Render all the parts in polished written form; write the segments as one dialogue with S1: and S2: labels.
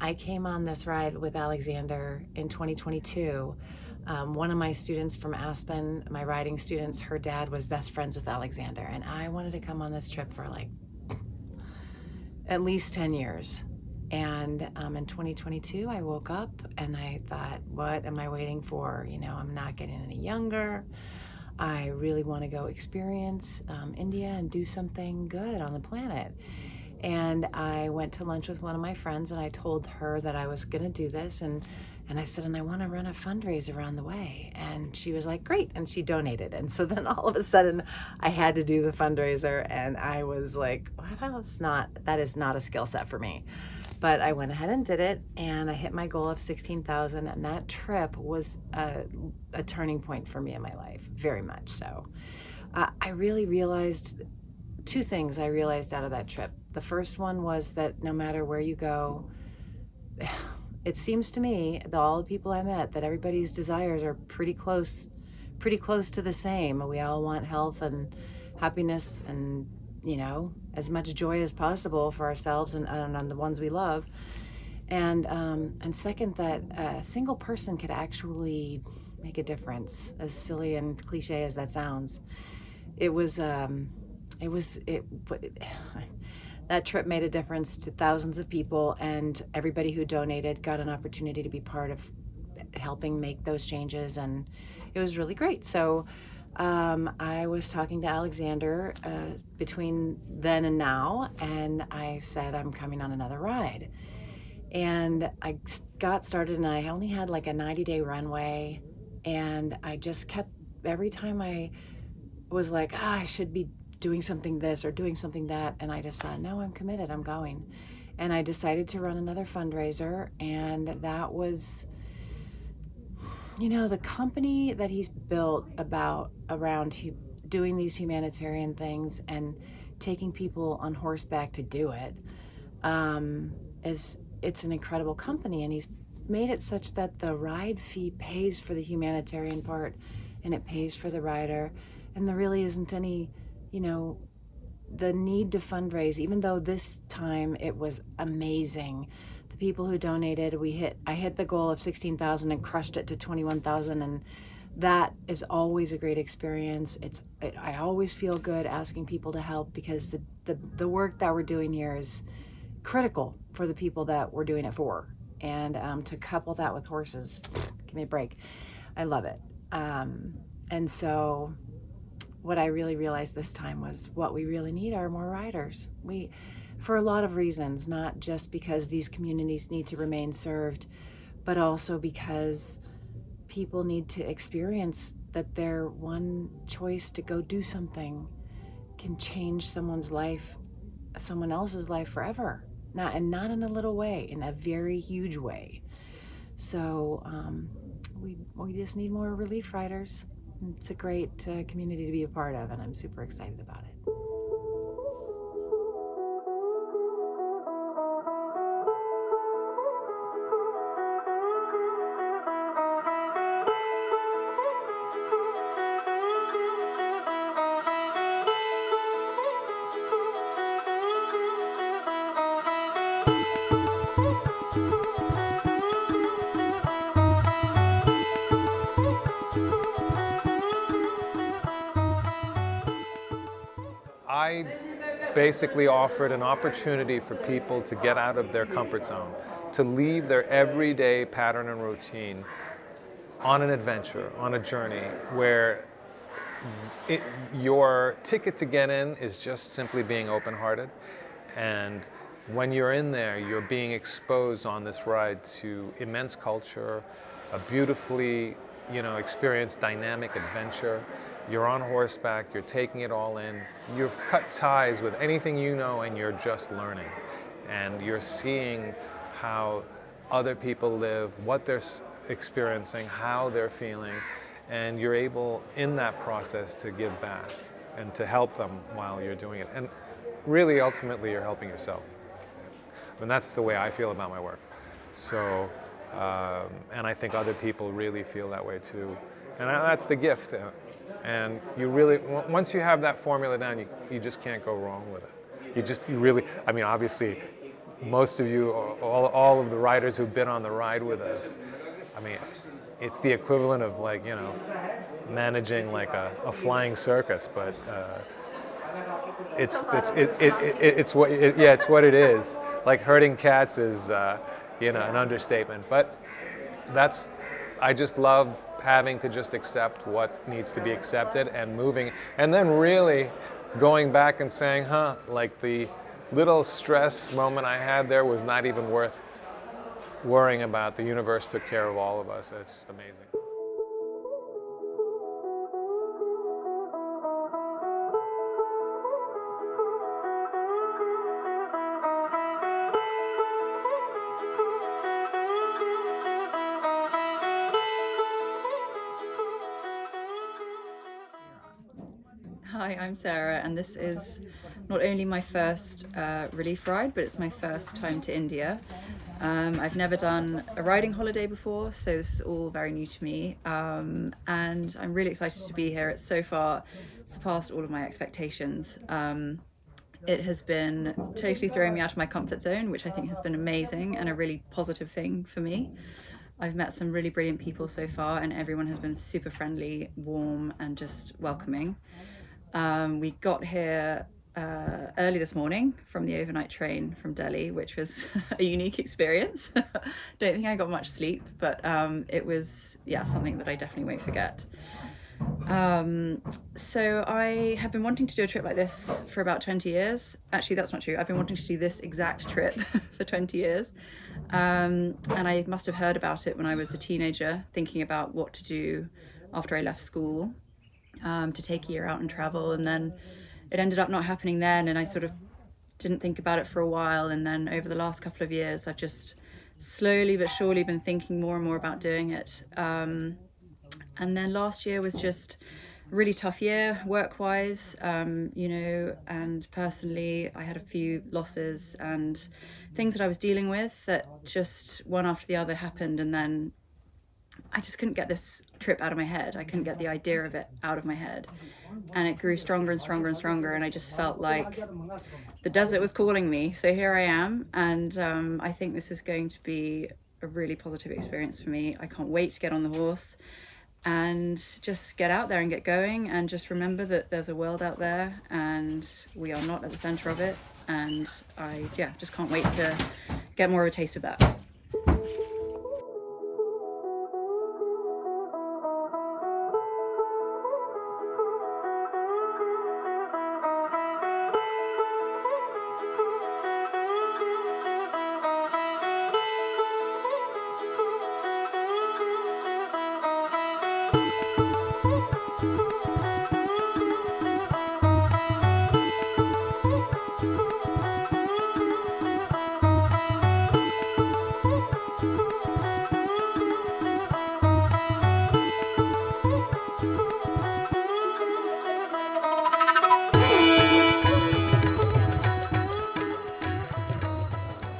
S1: I came on this ride with Alexander in 2022. One of my students from Aspen, my riding students, her dad was best friends with Alexander, and I wanted to come on this trip for like at least 10 years. And in 2022, I woke up and I thought, what am I waiting for? You know, I'm not getting any younger. I really want to go experience India and do something good on the planet. And I went to lunch with one of my friends and I told her that I was going to do this. And I said, and I want to run a fundraiser around the way. And she was like, great. And she donated. And so then all of a sudden I had to do the fundraiser. And I was like, that is not a skill set for me. But I went ahead and did it, and I hit my goal of 16,000, and that trip was a turning point for me in my life, very much so. I really realized two things I realized out of that trip. The first one was that no matter where you go, it seems to me that all the people I met, that everybody's desires are pretty close to the same. We all want health and happiness and, you know, as much joy as possible for ourselves and the ones we love. And second, that a single person could actually make a difference, as silly and cliche as that sounds. That trip made a difference to thousands of people, and everybody who donated got an opportunity to be part of helping make those changes, and it was really great. So I was talking to Alexander between then and now, and I said, I'm coming on another ride. And I got started, and I only had like a 90-day runway, and I just kept, every time I was like, I should be doing something this or doing something that, and I just thought, no, I'm committed, I'm going. And I decided to run another fundraiser, and that was, you know, the company that he's built around doing these humanitarian things and taking people on horseback to do it, it's an incredible company, and he's made it such that the ride fee pays for the humanitarian part and it pays for the rider, and there really isn't any, you know, the need to fundraise, even though this time it was amazing. The people who donated, I hit the goal of 16,000 and crushed it to 21,000, and that is always a great experience. I always feel good asking people to help, because the work that we're doing here is critical for the people that we're doing it for. And to couple that with horses, give me a break. I love it. And so what I really realized this time was what we really need are more riders. For a lot of reasons, not just because these communities need to remain served, but also because people need to experience that their one choice to go do something can change someone else's life forever. Not in a little way, in a very huge way. So we just need more relief riders. It's a great community to be a part of, and I'm super excited about it.
S2: I basically offered an opportunity for people to get out of their comfort zone, to leave their everyday pattern and routine on an adventure, on a journey where your ticket to get in is just simply being open-hearted. And when you're in there, you're being exposed on this ride to immense culture, a beautifully, experienced dynamic adventure. You're on horseback, you're taking it all in. You've cut ties with anything you know, and you're just learning. And you're seeing how other people live, what they're experiencing, how they're feeling, and you're able, in that process, to give back and to help them while you're doing it. And really, ultimately, you're helping yourself. And that's the way I feel about my work. So, and I think other people really feel that way too. And that's the gift. And you really, once you have that formula down, you just can't go wrong with it. Obviously, most of you, all of the riders who've been on the ride with us, I mean, it's the equivalent of like, you know, managing like a flying circus, but it's what yeah, it's what it is. Like herding cats is you know, an understatement, but that's, I just love having to just accept what needs to be accepted and moving, and then really going back and saying, huh, like the little stress moment I had there was not even worth worrying about. The universe took care of all of us. It's just amazing.
S3: Hi, I'm Sarah, and this is not only my first relief ride, but it's my first time to India. I've never done a riding holiday before, so this is all very new to me, and I'm really excited to be here. It's so far surpassed all of my expectations. It has been totally throwing me out of my comfort zone, which I think has been amazing and a really positive thing for me. I've met some really brilliant people so far, and everyone has been super friendly, warm, and just welcoming. We got here early this morning from the overnight train from Delhi, which was a unique experience. Don't think I got much sleep, but it was, yeah, something that I definitely won't forget. So I have been wanting to do a trip like this for about 20 years. Actually, that's not true. I've been wanting to do this exact trip for 20 years. And I must have heard about it when I was a teenager, thinking about what to do after I left school, to take a year out and travel. And then it ended up not happening then, and I sort of didn't think about it for a while. And then over the last couple of years, I've just slowly but surely been thinking more and more about doing it. And then last year was just a really tough year work-wise, you know, and personally I had a few losses and things that I was dealing with that just one after the other happened, and then I just couldn't get this trip out of my head. I couldn't get the idea of it out of my head. And it grew stronger and stronger and stronger, and I just felt like the desert was calling me. So here I am, and I think this is going to be a really positive experience for me. I can't wait to get on the horse and just get out there and get going, and just remember that there's a world out there and we are not at the center of it. And I just can't wait to get more of a taste of that.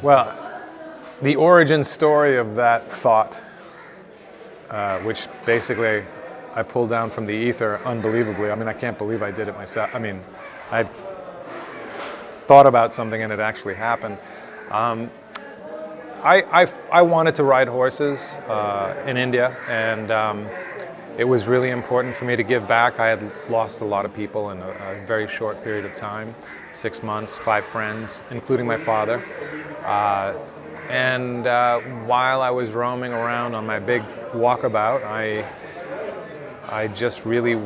S2: Well, the origin story of that thought, which basically I pulled down from the ether unbelievably. I mean, I can't believe I did it myself. I mean, I thought about something and it actually happened. I wanted to ride horses in India, and it was really important for me to give back. I had lost a lot of people in a very short period of time, 6 months, 5 friends, including my father. And while I was roaming around on my big walkabout, I just really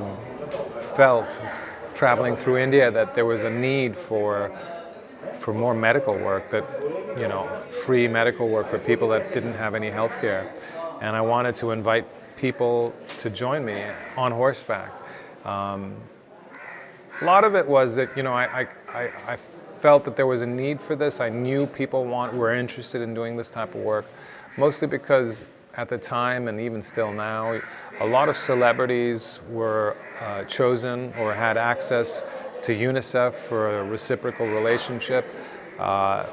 S2: felt, traveling through India, that there was a need for more medical work, that, you know, free medical work for people that didn't have any health care. And I wanted to invite people to join me on horseback. A lot of it was that, you know, I felt that there was a need for this. I knew people were interested in doing this type of work, mostly because at the time, and even still now, a lot of celebrities were chosen or had access to UNICEF for a reciprocal relationship,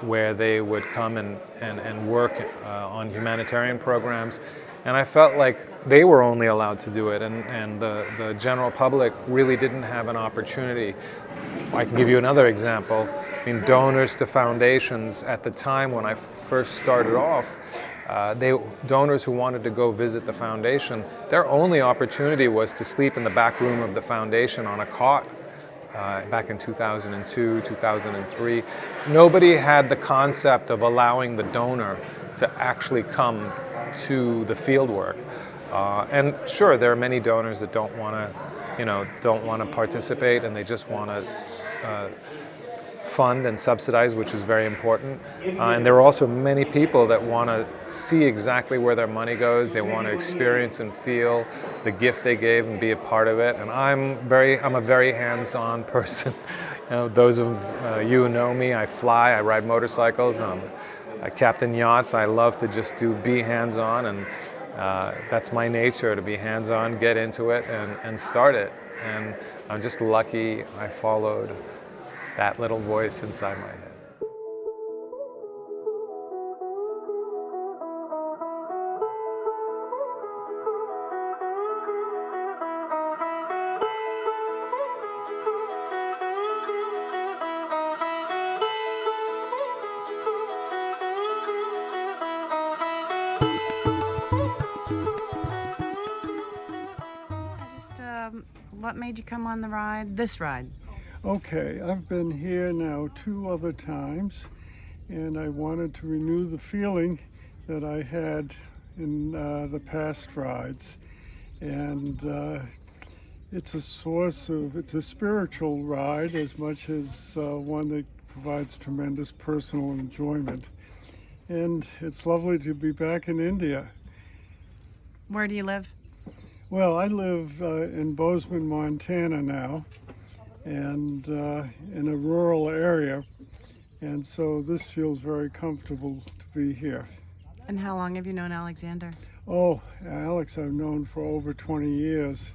S2: where they would come and work on humanitarian programs. And I felt like they were only allowed to do it, and the general public really didn't have an opportunity. I can give you another example. I mean, donors to foundations at the time when I first started off, donors who wanted to go visit the foundation, their only opportunity was to sleep in the back room of the foundation on a cot. Back in 2002, 2003, nobody had the concept of allowing the donor to actually come to the field work. And sure, there are many donors that don't want to participate, and they just want to fund and subsidize, which is very important. And there are also many people that want to see exactly where their money goes. They want to experience and feel the gift they gave and be a part of it. And I'm a very hands-on person. Those of you who know me, I fly, I ride motorcycles, I captain yachts. I love to just be hands-on, and that's my nature, to be hands-on, get into it, and start it. And I'm just lucky I followed that little voice inside my head.
S1: What made you come on this ride?
S4: Okay, I've been here now 2 other times, and I wanted to renew the feeling that I had in the past rides. And it's a spiritual ride as much as one that provides tremendous personal enjoyment. And it's lovely to be back in India.
S1: Where do you live?
S4: Well, I live in Bozeman, Montana now, and in a rural area, and so this feels very comfortable to be here.
S1: And how long have you known Alexander?
S4: Oh, Alex I've known for over 20 years,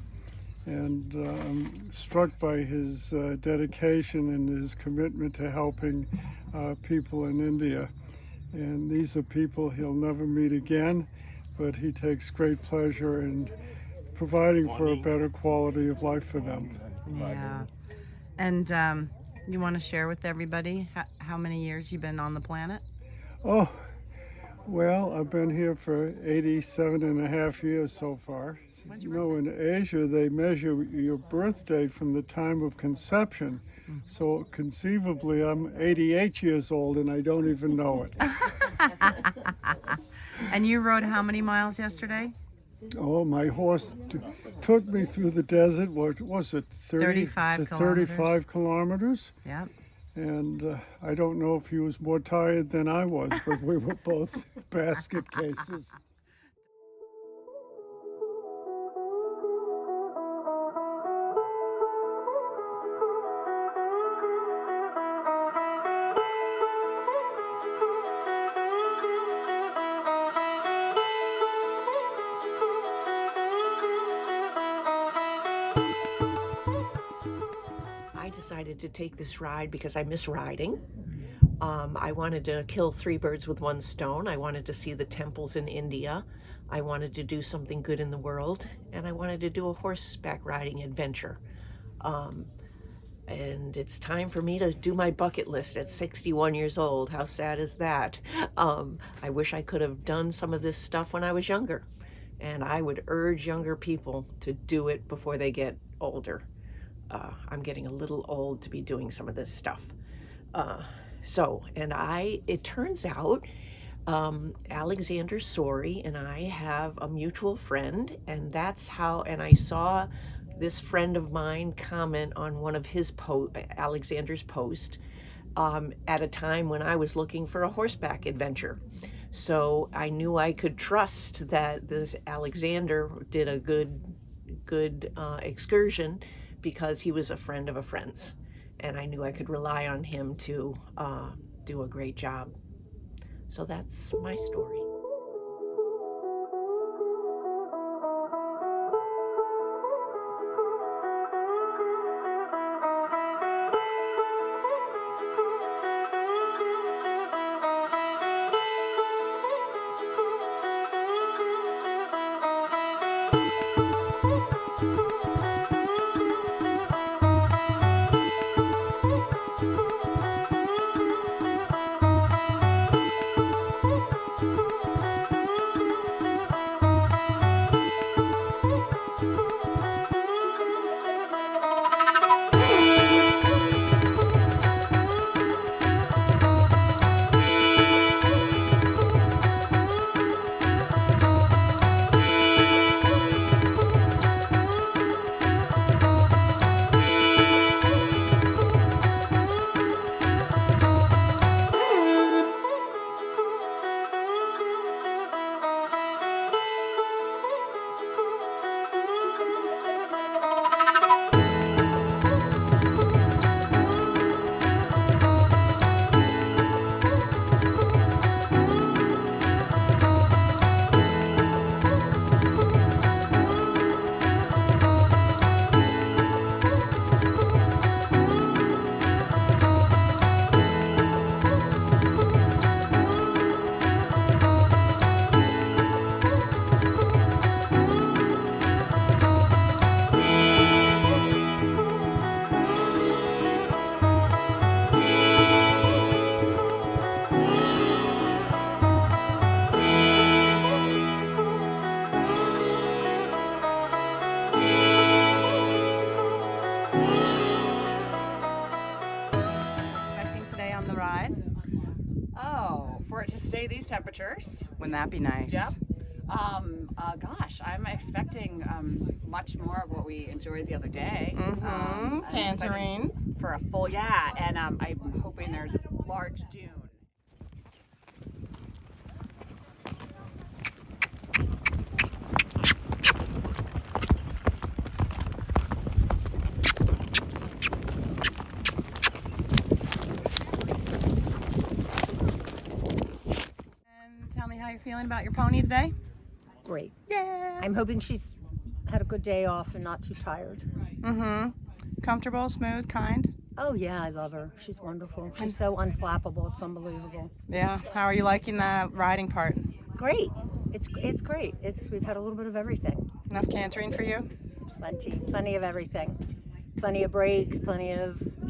S4: and I'm struck by his dedication and his commitment to helping people in India. And these are people he'll never meet again, but he takes great pleasure in providing for a better quality of life for them.
S1: Yeah. And you want to share with everybody how many years you've been on the planet?
S4: Oh, well, I've been here for 87 and a half years so far. You know, in Asia, they measure your birth date from the time of conception. So conceivably, I'm 88 years old and I don't even know it.
S1: And you rode how many miles yesterday?
S4: Oh, my horse took me through the desert. What was it?
S1: 35
S4: 35 kilometers.
S1: Yep.
S4: And I don't know if he was more tired than I was, but we were both basket cases.
S5: I decided to take this ride because I miss riding. I wanted to kill 3 birds with 1 stone. I wanted to see the temples in India. I wanted to do something good in the world, and I wanted to do a horseback riding adventure. And it's time for me to do my bucket list at 61 years old. How sad is that? I wish I could have done some of this stuff when I was younger. And I would urge younger people to do it before they get older. I'm getting a little old to be doing some of this stuff. It turns out Alexander Souri and I have a mutual friend, and I saw this friend of mine comment on one of Alexander's posts at a time when I was looking for a horseback adventure. So I knew I could trust that this Alexander did a good excursion because he was a friend of a friend's. And I knew I could rely on him to do a great job. So that's my story.
S6: stay these temperatures.
S3: Wouldn't that be nice?
S6: Yep. Gosh, I'm expecting much more of what we enjoyed the other day. I'm excited
S3: Tangerine.
S6: for a full, yeah, and I'm hoping there's a large dune.
S3: And tell me how you're feeling about your pony today.
S7: Great.
S3: Yeah.
S7: I'm hoping she's had a good day off and not too tired.
S3: Comfortable, smooth, kind.
S7: Oh yeah, I love her. She's wonderful. She's so unflappable. It's unbelievable.
S3: Yeah. How are you liking the riding part?
S7: Great. It's great. We've had a little bit of everything.
S3: Enough cantering for you?
S7: Plenty of everything. Plenty of breaks.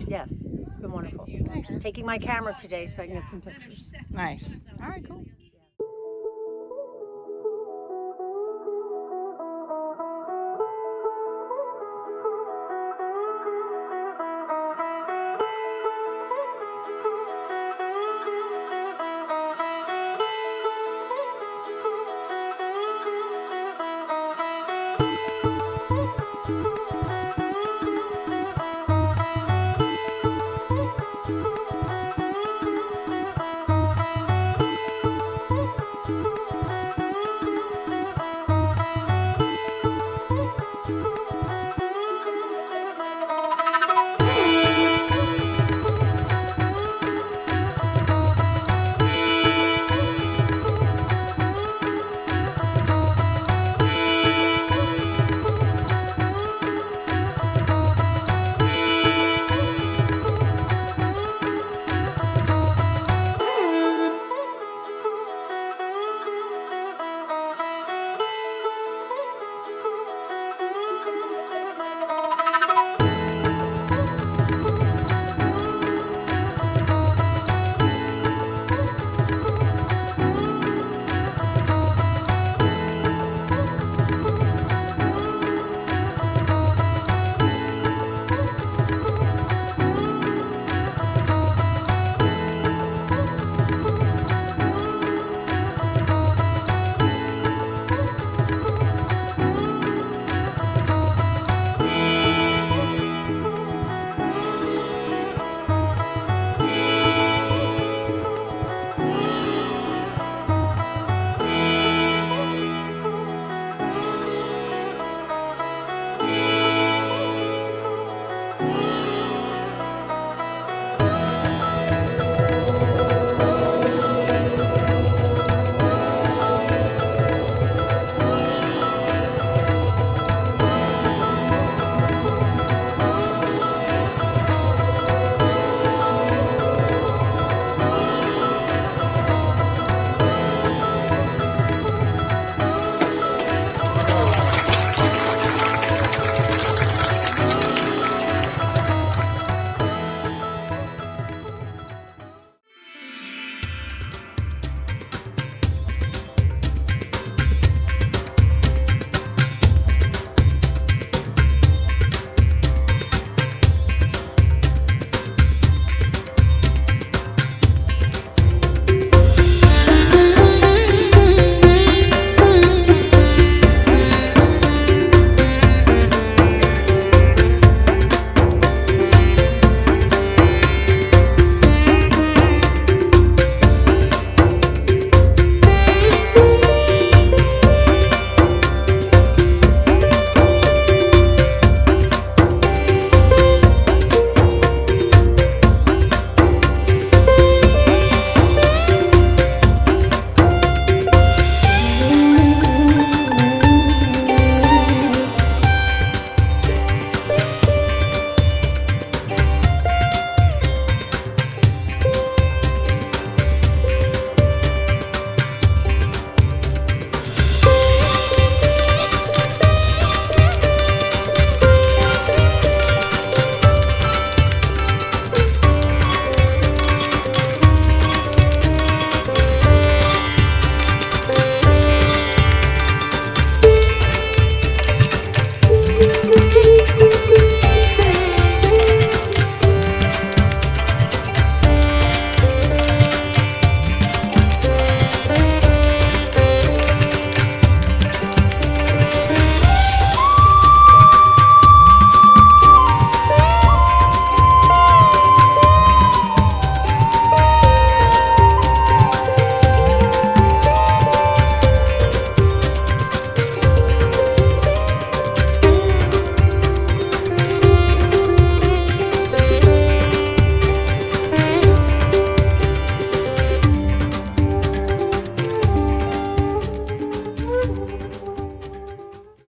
S7: Yes. It's been wonderful.
S3: Nice.
S7: Taking my camera today so I can get some pictures.
S3: Nice. All right, cool.